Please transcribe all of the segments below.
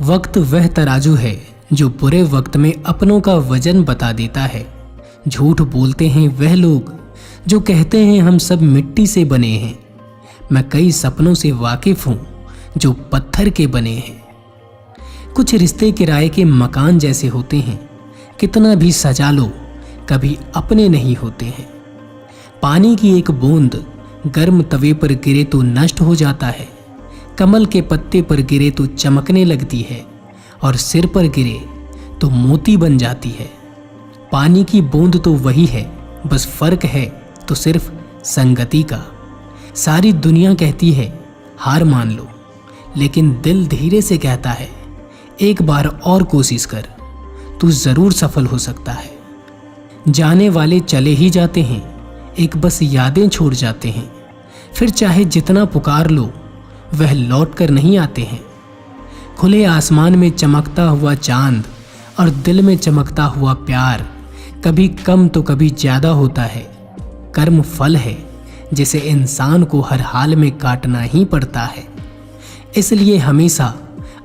वक्त वह तराजू है जो बुरे वक्त में अपनों का वजन बता देता है। झूठ बोलते हैं वह लोग जो कहते हैं हम सब मिट्टी से बने हैं। मैं कई सपनों से वाकिफ हूं जो पत्थर के बने हैं। कुछ रिश्ते किराए के मकान जैसे होते हैं, कितना भी सजा लो कभी अपने नहीं होते हैं। पानी की एक बूंद गर्म तवे पर गिरे तो नष्ट हो जाता है, कमल के पत्ते पर गिरे तो चमकने लगती है और सिर पर गिरे तो मोती बन जाती है। पानी की बूंद तो वही है, बस फर्क है तो सिर्फ संगति का। सारी दुनिया कहती है हार मान लो, लेकिन दिल धीरे से कहता है एक बार और कोशिश कर, तू जरूर सफल हो सकता है। जाने वाले चले ही जाते हैं, एक बस यादें छोड़ जाते हैं। फिर चाहे जितना पुकार लो वह लौट कर नहीं आते हैं। खुले आसमान में चमकता हुआ चांद और दिल में चमकता हुआ प्यार कभी कम तो कभी ज्यादा होता है। कर्म फल है जिसे इंसान को हर हाल में काटना ही पड़ता है। इसलिए हमेशा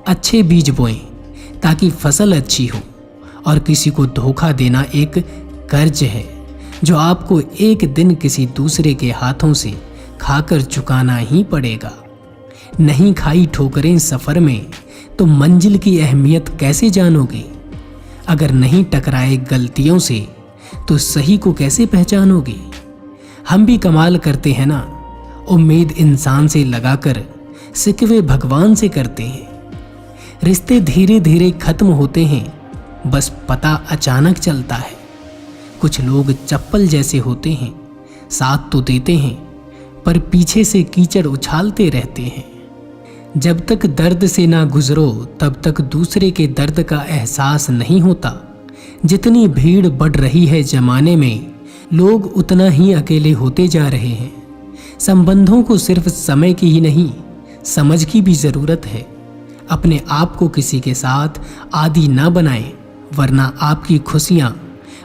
अच्छे बीज बोएं ताकि फसल अच्छी हो। और किसी को धोखा देना एक कर्ज है जो आपको एक दिन किसी दूसरे के हाथों से खाकर चुकाना ही पड़ेगा। नहीं खाई ठोकरें सफर में तो मंजिल की अहमियत कैसे जानोगे? अगर नहीं टकराए गलतियों से तो सही को कैसे पहचानोगे? हम भी कमाल करते हैं ना, उम्मीद इंसान से लगाकर सिकवे भगवान से करते हैं। रिश्ते धीरे धीरे खत्म होते हैं, बस पता अचानक चलता है। कुछ लोग चप्पल जैसे होते हैं, साथ तो देते हैं पर पीछे से कीचड़ उछालते रहते हैं। जब तक दर्द से ना गुजरो तब तक दूसरे के दर्द का एहसास नहीं होता। जितनी भीड़ बढ़ रही है जमाने में, लोग उतना ही अकेले होते जा रहे हैं। संबंधों को सिर्फ समय की ही नहीं, समझ की भी जरूरत है। अपने आप को किसी के साथ आदी ना बनाएं, वरना आपकी खुशियां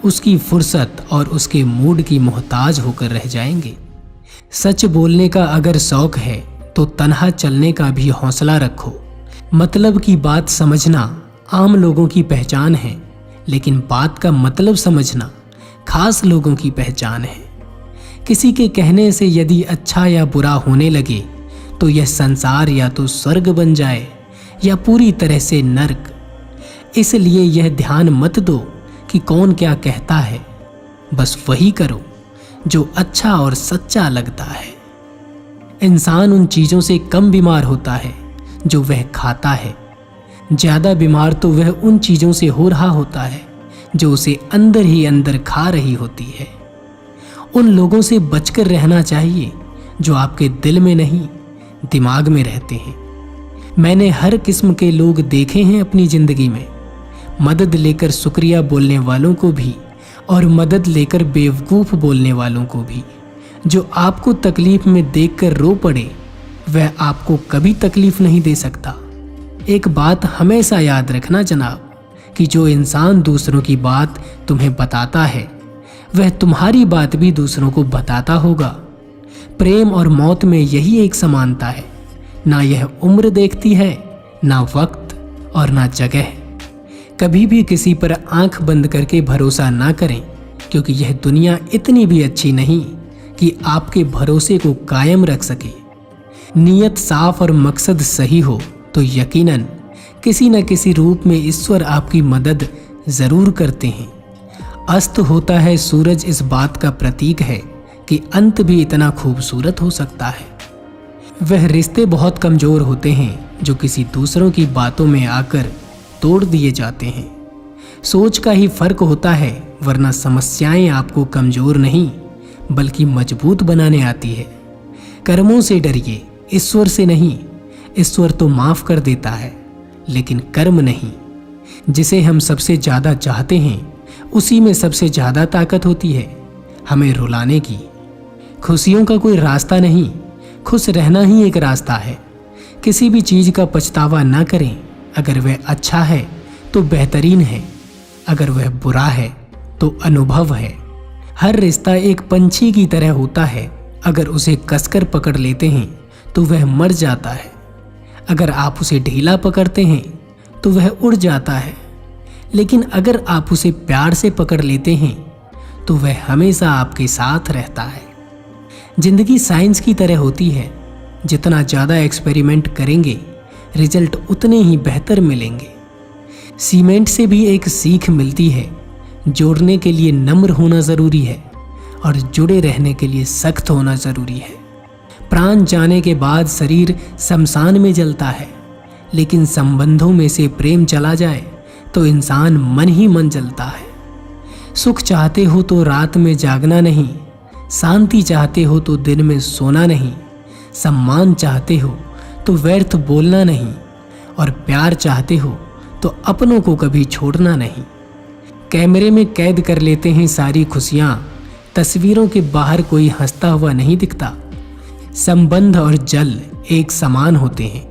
उसकी फुर्सत और उसके मूड की मोहताज होकर रह जाएंगे। सच बोलने का अगर शौक है तो तन्हा चलने का भी हौसला रखो। मतलब की बात समझना आम लोगों की पहचान है, लेकिन बात का मतलब समझना खास लोगों की पहचान है। किसी के कहने से यदि अच्छा या बुरा होने लगे तो यह संसार या तो स्वर्ग बन जाए या पूरी तरह से नर्क। इसलिए यह ध्यान मत दो कि कौन क्या कहता है, बस वही करो जो अच्छा और सच्चा लगता है। इंसान उन चीजों से कम बीमार होता है जो वह खाता है। ज्यादा बीमार तो वह उन चीजों से हो रहा होता है जो उसे अंदर ही अंदर खा रही होती है। उन लोगों से बचकर रहना चाहिए जो आपके दिल में नहीं, दिमाग में रहते हैं। मैंने हर किस्म के लोग देखे हैं अपनी जिंदगी में। मदद लेकर शुक्रिया बोलने वालों को भी और मदद लेकर बेवकूफ़ बोलने वालों को भी। जो आपको तकलीफ में देखकर रो पड़े वह आपको कभी तकलीफ नहीं दे सकता। एक बात हमेशा याद रखना जनाब, कि जो इंसान दूसरों की बात तुम्हें बताता है वह तुम्हारी बात भी दूसरों को बताता होगा। प्रेम और मौत में यही एक समानता है, ना यह उम्र देखती है, ना वक्त और ना जगह। कभी भी किसी पर आंख बंद करके भरोसा ना करें, क्योंकि यह दुनिया इतनी भी अच्छी नहीं कि आपके भरोसे को कायम रख सके। नीयत साफ और मकसद सही हो तो यकीनन किसी न किसी रूप में ईश्वर आपकी मदद जरूर करते हैं। अस्त होता है सूरज इस बात का प्रतीक है कि अंत भी इतना खूबसूरत हो सकता है। वह रिश्ते बहुत कमजोर होते हैं जो किसी दूसरों की बातों में आकर तोड़ दिए जाते हैं। सोच का ही फर्क होता है, वरना समस्याएं आपको कमजोर नहीं बल्कि मजबूत बनाने आती है। कर्मों से डरिए, ईश्वर से नहीं। ईश्वर तो माफ कर देता है, लेकिन कर्म नहीं। जिसे हम सबसे ज्यादा चाहते हैं उसी में सबसे ज्यादा ताकत होती है हमें रुलाने की। खुशियों का कोई रास्ता नहीं, खुश रहना ही एक रास्ता है। किसी भी चीज का पछतावा ना करें। अगर वह अच्छा है तो बेहतरीन है, अगर वह बुरा है तो अनुभव है। हर रिश्ता एक पंछी की तरह होता है, अगर उसे कसकर पकड़ लेते हैं तो वह मर जाता है। अगर आप उसे ढीला पकड़ते हैं तो वह उड़ जाता है, लेकिन अगर आप उसे प्यार से पकड़ लेते हैं तो वह हमेशा आपके साथ रहता है। जिंदगी साइंस की तरह होती है, जितना ज़्यादा एक्सपेरिमेंट करेंगे रिजल्ट उतने ही बेहतर मिलेंगे। सीमेंट से भी एक सीख मिलती है, जोड़ने के लिए नम्र होना ज़रूरी है और जुड़े रहने के लिए सख्त होना ज़रूरी है। प्राण जाने के बाद शरीर शमशान में जलता है, लेकिन संबंधों में से प्रेम चला जाए तो इंसान मन ही मन जलता है। सुख चाहते हो तो रात में जागना नहीं, शांति चाहते हो तो दिन में सोना नहीं, सम्मान चाहते हो तो व्यर्थ बोलना नहीं, और प्यार चाहते हो तो अपनों को कभी छोड़ना नहीं। कैमरे में कैद कर लेते हैं सारी खुशियाँ, तस्वीरों के बाहर कोई हंसता हुआ नहीं दिखता। संबंध और जल एक समान होते हैं,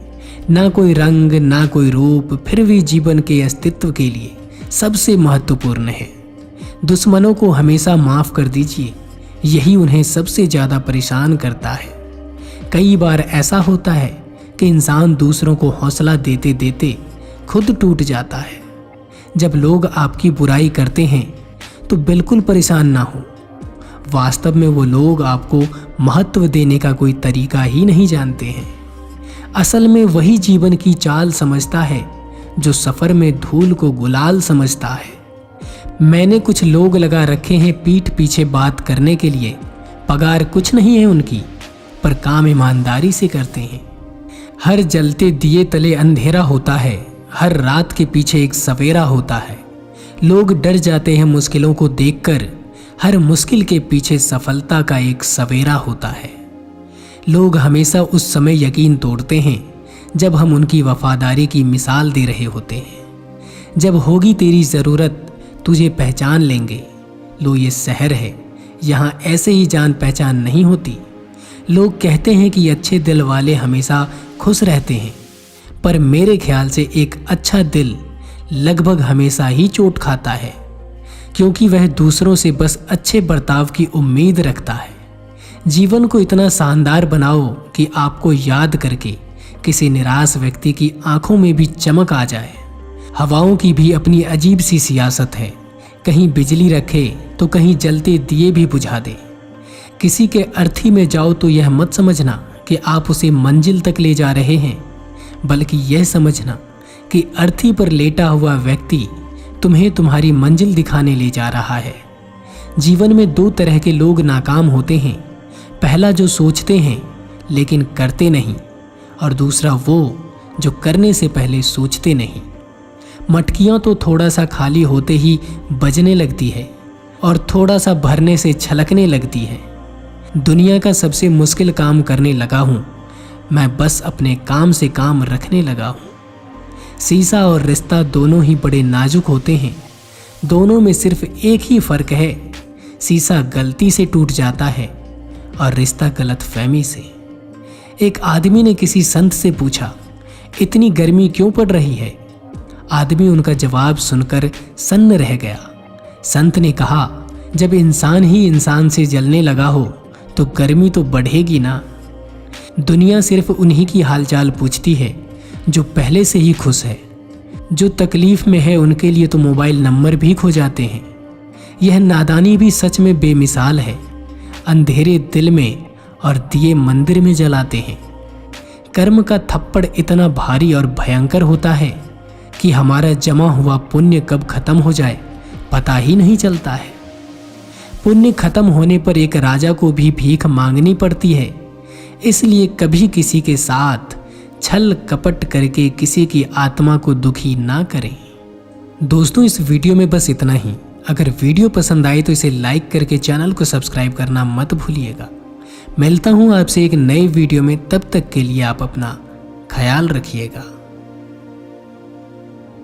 ना कोई रंग ना कोई रूप, फिर भी जीवन के अस्तित्व के लिए सबसे महत्वपूर्ण है। दुश्मनों को हमेशा माफ़ कर दीजिए, यही उन्हें सबसे ज़्यादा परेशान करता है। कई बार ऐसा होता है कि इंसान दूसरों को हौसला देते देते खुद टूट जाता है। जब लोग आपकी बुराई करते हैं तो बिल्कुल परेशान ना हो, वास्तव में वो लोग आपको महत्व देने का कोई तरीका ही नहीं जानते हैं। असल में वही जीवन की चाल समझता है जो सफ़र में धूल को गुलाल समझता है। मैंने कुछ लोग लगा रखे हैं पीठ पीछे बात करने के लिए, पगार कुछ नहीं है उनकी, पर काम ईमानदारी से करते हैं। हर जलते दिए तले अंधेरा होता है, हर रात के पीछे एक सवेरा होता है। लोग डर जाते हैं मुश्किलों को देखकर, हर मुश्किल के पीछे सफलता का एक सवेरा होता है। लोग हमेशा उस समय यकीन तोड़ते हैं जब हम उनकी वफादारी की मिसाल दे रहे होते हैं। जब होगी तेरी ज़रूरत तुझे पहचान लेंगे। लो ये शहर है, यहाँ ऐसे ही जान पहचान नहीं होती। लोग कहते हैं कि अच्छे दिल वाले हमेशा खुश रहते हैं, पर मेरे ख्याल से एक अच्छा दिल लगभग हमेशा ही चोट खाता है, क्योंकि वह दूसरों से बस अच्छे बर्ताव की उम्मीद रखता है। जीवन को इतना शानदार बनाओ कि आपको याद करके किसी निराश व्यक्ति की आंखों में भी चमक आ जाए। हवाओं की भी अपनी अजीब सी सियासत है, कहीं बिजली रखे तो कहीं जलते दिए भी बुझा दे। किसी के अर्थी में जाओ तो यह मत समझना कि आप उसे मंजिल तक ले जा रहे हैं, बल्कि यह समझना कि अर्थी पर लेटा हुआ व्यक्ति तुम्हें तुम्हारी मंजिल दिखाने ले जा रहा है। जीवन में दो तरह के लोग नाकाम होते हैं, पहला जो सोचते हैं लेकिन करते नहीं, और दूसरा वो जो करने से पहले सोचते नहीं। मटकियाँ तो थोड़ा सा खाली होते ही बजने लगती है और थोड़ा सा भरने से छलकने लगती है। दुनिया का सबसे मुश्किल काम करने लगा हूँ मैं, बस अपने काम से काम रखने लगा हूँ। शीशा और रिश्ता दोनों ही बड़े नाजुक होते हैं, दोनों में सिर्फ एक ही फ़र्क है, शीशा गलती से टूट जाता है और रिश्ता गलतफहमी से। एक आदमी ने किसी संत से पूछा, इतनी गर्मी क्यों पड़ रही है? आदमी उनका जवाब सुनकर सन्न रह गया। संत ने कहा, जब इंसान ही इंसान से जलने लगा हो तो गर्मी तो बढ़ेगी ना। दुनिया सिर्फ उन्हीं की हालचाल पूछती है जो पहले से ही खुश है। जो तकलीफ में है उनके लिए तो मोबाइल नंबर भी खो जाते हैं। यह नादानी भी सच में बेमिसाल है। अंधेरे दिल में और दिए मंदिर में जलाते हैं। कर्म का थप्पड़ इतना भारी और भयंकर होता है कि हमारा जमा हुआ पुण्य कब खत्म हो जाए पता ही नहीं चलता है। पुण्य खत्म होने पर एक राजा को भी भीख मांगनी पड़ती है, इसलिए कभी किसी के साथ छल कपट करके किसी की आत्मा को दुखी ना करें। दोस्तों, इस वीडियो में बस इतना ही। अगर वीडियो पसंद आए तो इसे लाइक करके चैनल को सब्सक्राइब करना मत भूलिएगा। मिलता हूँ आपसे एक नए वीडियो में, तब तक के लिए आप अपना ख्याल रखिएगा।